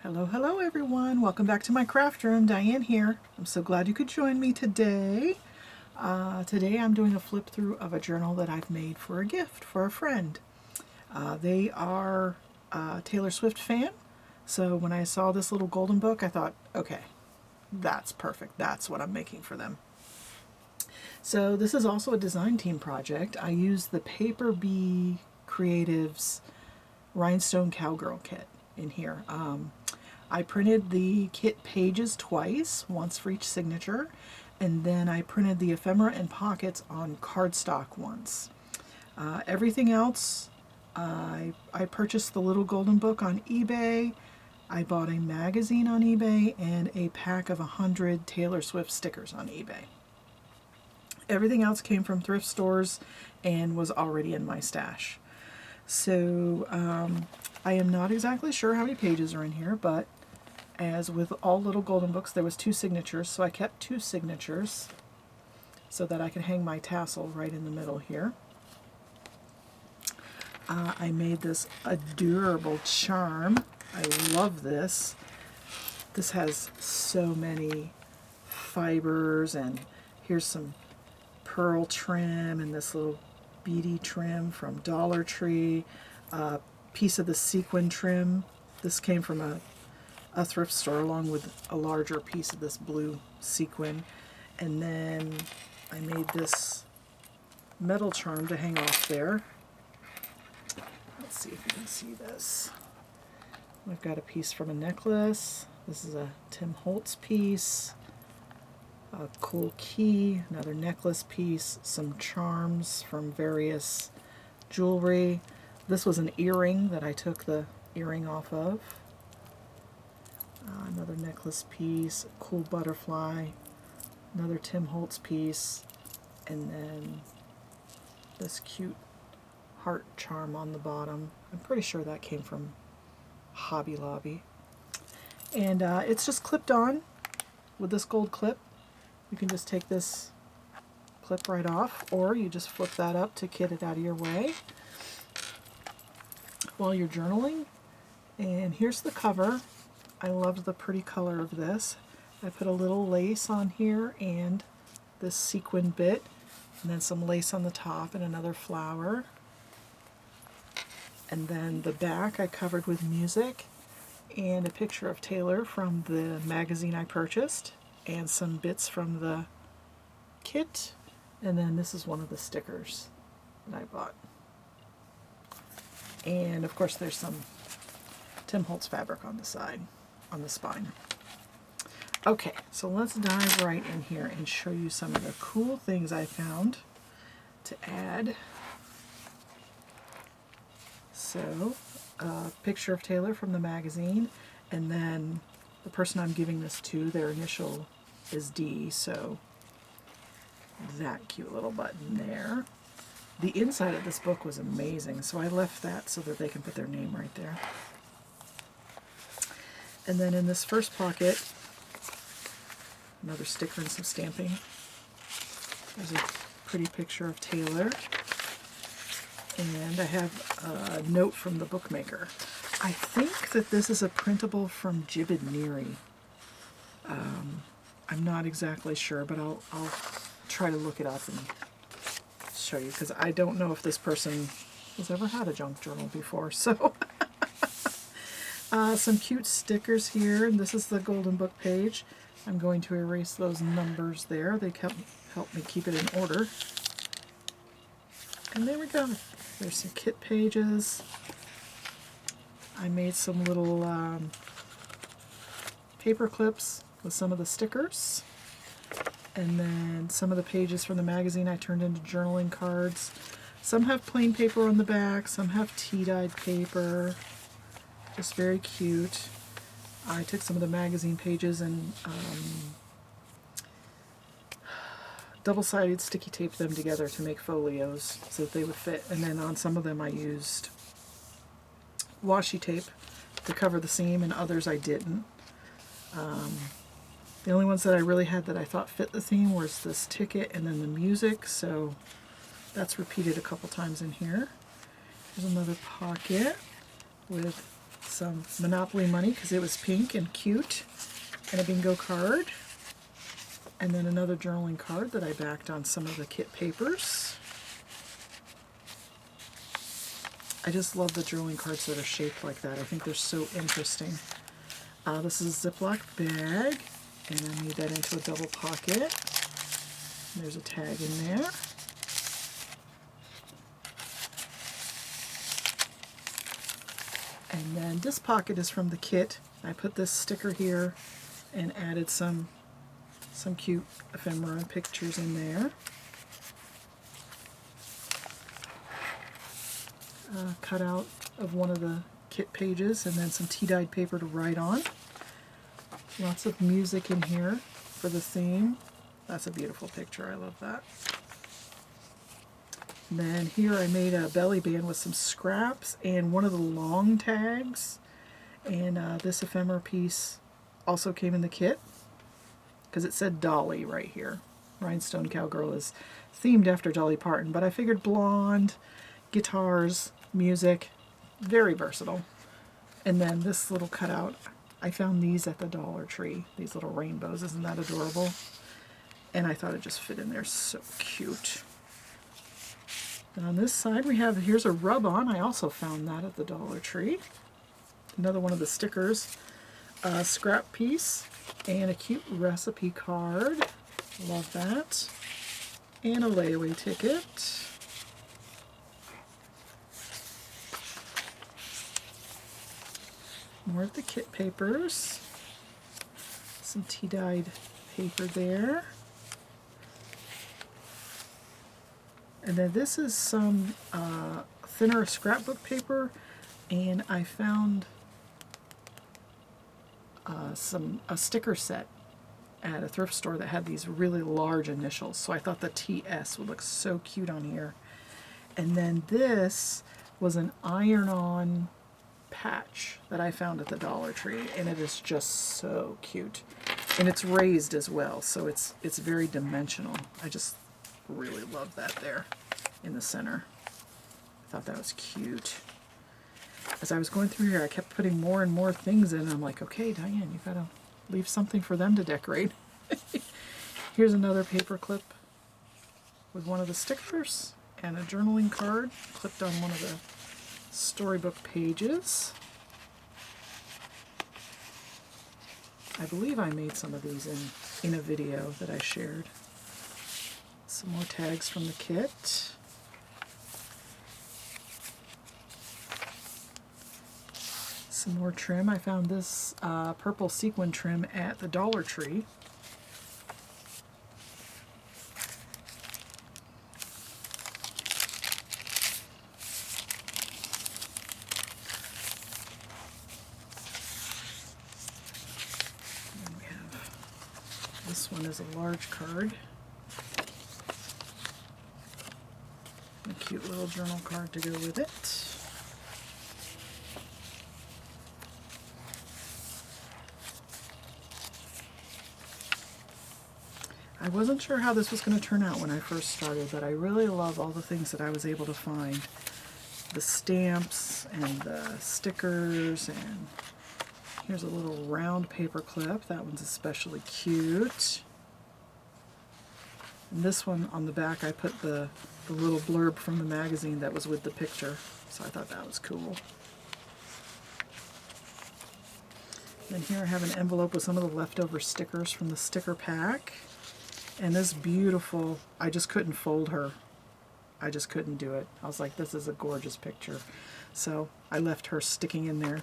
Hello, hello everyone. Welcome back to my craft room. Diane here. I'm so glad you could join me today. Today I'm doing a flip through of a journal that I've made for a gift for a friend. They are a Taylor Swift fan, so when I saw this little golden book, I thought, okay, that's perfect. That's what I'm making for them. So this is also a design team project. I used the Paper Bee Creatives Rhinestone Cowgirl kit in here. I printed the kit pages twice, once for each signature, and then I printed the ephemera and pockets on cardstock once. Everything else, I purchased the little golden book on eBay. I bought a magazine on eBay and a pack of 100 Taylor Swift stickers on eBay. Everything else came from thrift stores and was already in my stash. So I am not exactly sure how many pages are in here, but as with all little golden books, there was 2 signatures, so I kept 2 signatures so that I can hang my tassel right in the middle here. I made this adorable charm. I love this. This has so many fibers, and here's some pearl trim and this little beady trim from Dollar Tree. A piece of the sequin trim. This came from a thrift store along with a larger piece of this blue sequin. And then I made this metal charm to hang off there. Let's see if you can see this. I've got a piece from a necklace. This is a Tim Holtz piece. A cool key, another necklace piece, some charms from various jewelry. This was an earring that I took the earring off of. Another necklace piece, a cool butterfly, another Tim Holtz piece, and then this cute heart charm on the bottom. I'm pretty sure that came from Hobby Lobby. And it's just clipped on with this gold clip. You can just take this clip right off, or you just flip that up to kit it out of your way while you're journaling. And here's the cover. I loved the pretty color of this. I put a little lace on here and this sequin bit, and then some lace on the top and another flower. And then the back I covered with music and a picture of Taylor from the magazine I purchased, and some bits from the kit. And then this is one of the stickers that I bought. And of course there's some Tim Holtz fabric on the side, on the spine. Okay, so let's dive right in here and show you some of the cool things I found to add. So, a picture of Taylor from the magazine, and then the person I'm giving this to, their initial is D, so that cute little button there. The inside of this book was amazing, so I left that so that they can put their name right there. And then in this first pocket, another sticker and some stamping. There's a pretty picture of Taylor. And I have a note from the bookmaker. I think that this is a printable from Jibbid Neary. I'm not exactly sure, but I'll try to look it up and show you, because I don't know if this person has ever had a junk journal before. So some cute stickers here, and this is the golden book page. I'm going to erase those numbers there. They help me keep it in order. And there we go. There's some kit pages. I made some little paper clips with some of the stickers. And then some of the pages from the magazine I turned into journaling cards. Some have plain paper on the back, some have tea-dyed paper. Just very cute. I took some of the magazine pages and double-sided sticky taped them together to make folios so that they would fit. And then on some of them I used washi tape to cover the seam, and others I didn't. The only ones that I really had that I thought fit the theme was this ticket and then the music, so that's repeated a couple times in here. There's another pocket with some Monopoly money because it was pink and cute, and a bingo card, and then another journaling card that I backed on some of the kit papers. I just love the journaling cards that are shaped like that. I think they're so interesting. This is a Ziploc bag, and I made that into a double pocket. There's a tag in there. And then this pocket is from the kit. I put this sticker here and added some cute ephemera and pictures in there. Cut out of one of the kit pages, and then some tea-dyed paper to write on. Lots of music in here for the theme. That's a beautiful picture. I love that. And then here I made a belly band with some scraps and one of the long tags. And this ephemera piece also came in the kit because it said Dolly right here. Rhinestone Cowgirl is themed after Dolly Parton, but I figured blonde, guitars, music, very versatile. And then this little cutout, I found these at the Dollar Tree, these little rainbows. Isn't that adorable? And I thought it just fit in there so cute. And on this side we have, here's a rub-on. I also found that at the Dollar Tree. Another one of the stickers, a scrap piece, and a cute recipe card. Love that. And a layaway ticket. More of the kit papers. Some tea-dyed paper there. And then this is some thinner scrapbook paper, and I found a sticker set at a thrift store that had these really large initials, so I thought the TS would look so cute on here. And then this was an iron-on patch that I found at the Dollar Tree, and it is just so cute. And it's raised as well, so it's very dimensional. I just really love that there in the center. I thought that was cute. As I was going through here, I kept putting more and more things in, and I'm like, okay, Diane, you gotta leave something for them to decorate. Here's another paper clip with one of the stickers and a journaling card clipped on one of the storybook pages. I believe I made some of these in a video that I shared. Some more tags from the kit. Some more trim. I found this purple sequin trim at the Dollar Tree. And we have, this one is a large card. A cute little journal card to go with it. I wasn't sure how this was going to turn out when I first started, but I really love all the things that I was able to find. The stamps and the stickers, and here's a little round paper clip. That one's especially cute. And this one on the back, I put the little blurb from the magazine that was with the picture, so I thought that was cool. And here I have an envelope with some of the leftover stickers from the sticker pack. And this beautiful, I just couldn't fold her. I just couldn't do it. I was like, this is a gorgeous picture. So I left her sticking in there.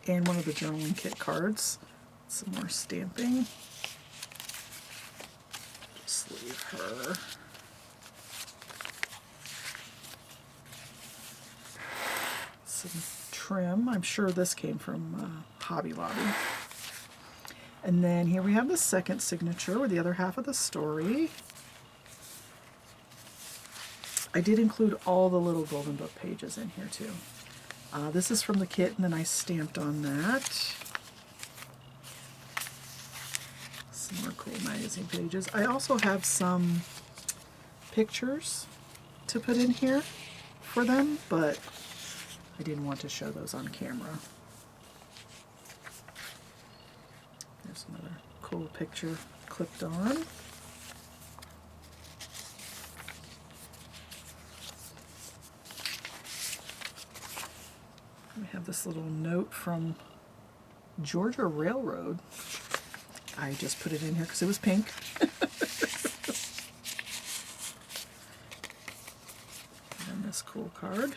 And one of the journaling kit cards. Some more stamping. Just leave her. Some trim. I'm sure this came from Hobby Lobby. And then here we have the second signature with the other half of the story. I did include all the little Golden Book pages in here too. This is from the kit, and then I stamped on that. Some more cool magazine pages. I also have some pictures to put in here for them, but I didn't want to show those on camera. There's another cool picture clipped on. We have this little note from Georgia Railroad. I just put it in here because it was pink. And this cool card.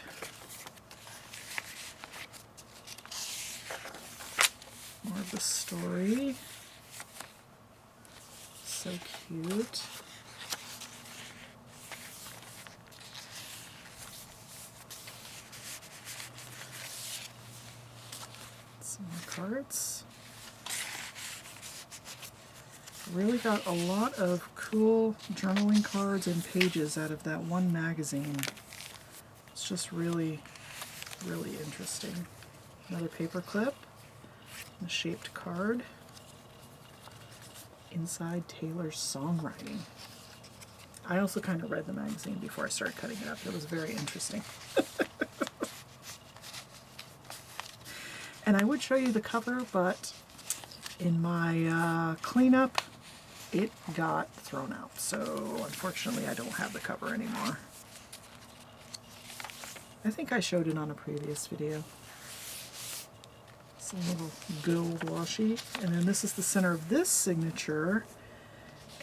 More of the story. So cute. Some more cards. Really got a lot of cool journaling cards and pages out of that one magazine. It's just really, really interesting. Another paper clip, a shaped card. Inside Taylor's songwriting. I also kind of read the magazine before I started cutting it up. It was very interesting. And I would show you the cover, but in my cleanup, it got thrown out. So unfortunately, I don't have the cover anymore. I think I showed it on a previous video. It's a little gold washi. And then this is the center of this signature.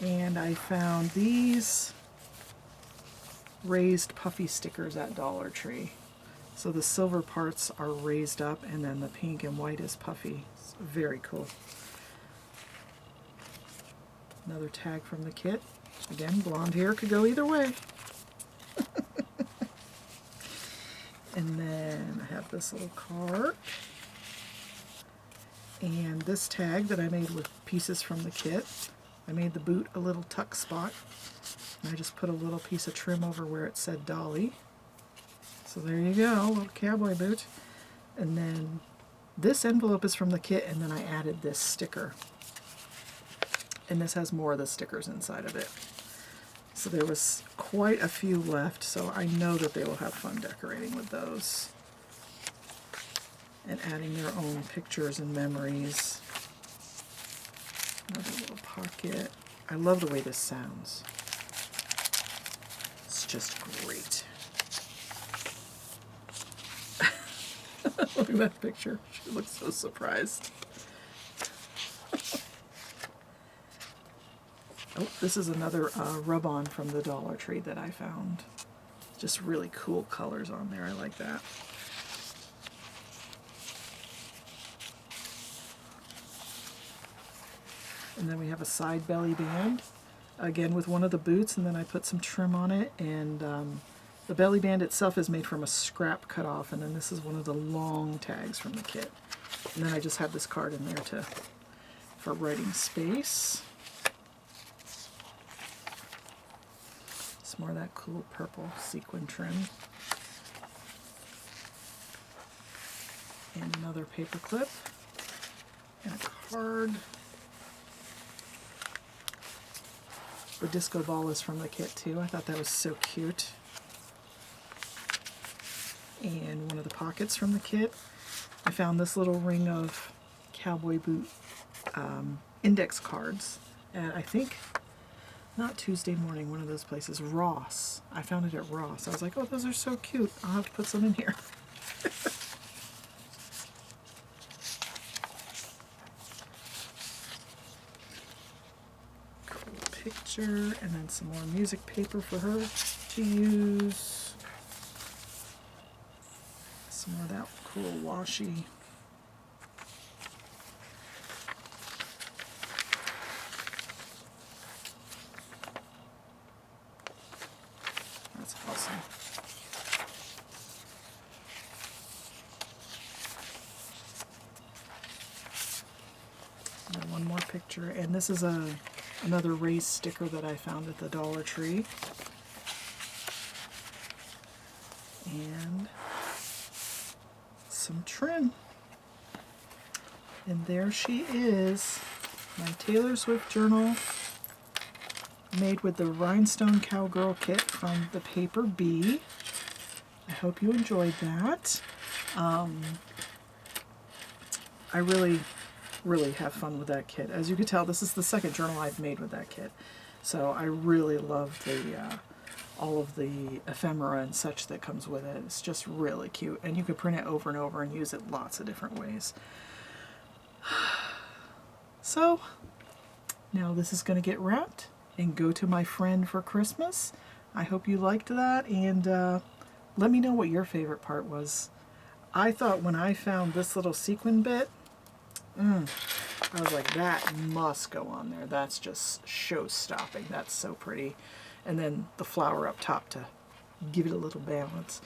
And I found these raised puffy stickers at Dollar Tree. So the silver parts are raised up and then the pink and white is puffy. It's very cool. Another tag from the kit. Again, blonde hair could go either way. And then I have this little card. And this tag that I made with pieces from the kit. I made the boot a little tuck spot. And I just put a little piece of trim over where it said Dolly. So there you go, a little cowboy boot. And then this envelope is from the kit, and then I added this sticker. And this has more of the stickers inside of it. So there was quite a few left, so I know that they will have fun decorating with those. And adding their own pictures and memories. Another little pocket. I love the way this sounds. It's just great. Look at that picture. She looks so surprised. Oh, this is another rub-on from the Dollar Tree that I found. Just really cool colors on there. I like that. And then we have a side belly band, again with one of the boots, and then I put some trim on it, and the belly band itself is made from a scrap cut off, and then this is one of the long tags from the kit. And then I just have this card in there for writing space. Some more of that cool purple sequin trim. And another paper clip. And a card. The disco ball is from the kit too. I thought that was so cute. And one of the pockets from the kit. I found this little ring of cowboy boot index cards. And I think, not Tuesday Morning, one of those places, Ross. I found it at Ross. I was like, oh, those are so cute. I'll have to put some in here. Picture, and then some more music paper for her to use. Some more of that cool washi. That's awesome. And then one more picture, and this is another raised sticker that I found at the Dollar Tree. And some trim. And there she is, my Taylor Swift journal made with the Rhinestone Cowgirl kit from the paper B. I hope you enjoyed that. I really, really have fun with that kit. As you can tell, this is the second journal I've made with that kit. So I really love the all of the ephemera and such that comes with it. It's just really cute. And you can print it over and over and use it lots of different ways. So now this is going to get wrapped and go to my friend for Christmas. I hope you liked that, and let me know what your favorite part was. I thought when I found this little sequin bit, I was like, that must go on there. That's just show-stopping. That's so pretty. And then the flower up top to give it a little balance.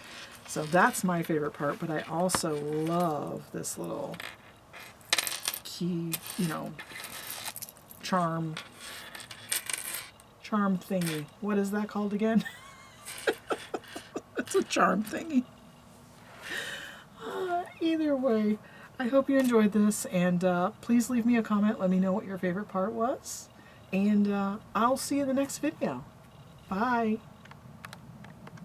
So that's my favorite part, but I also love this little key, charm thingy. What is that called again? It's a charm thingy. Either way, I hope you enjoyed this, and please leave me a comment. Let me know what your favorite part was, and I'll see you in the next video. Bye.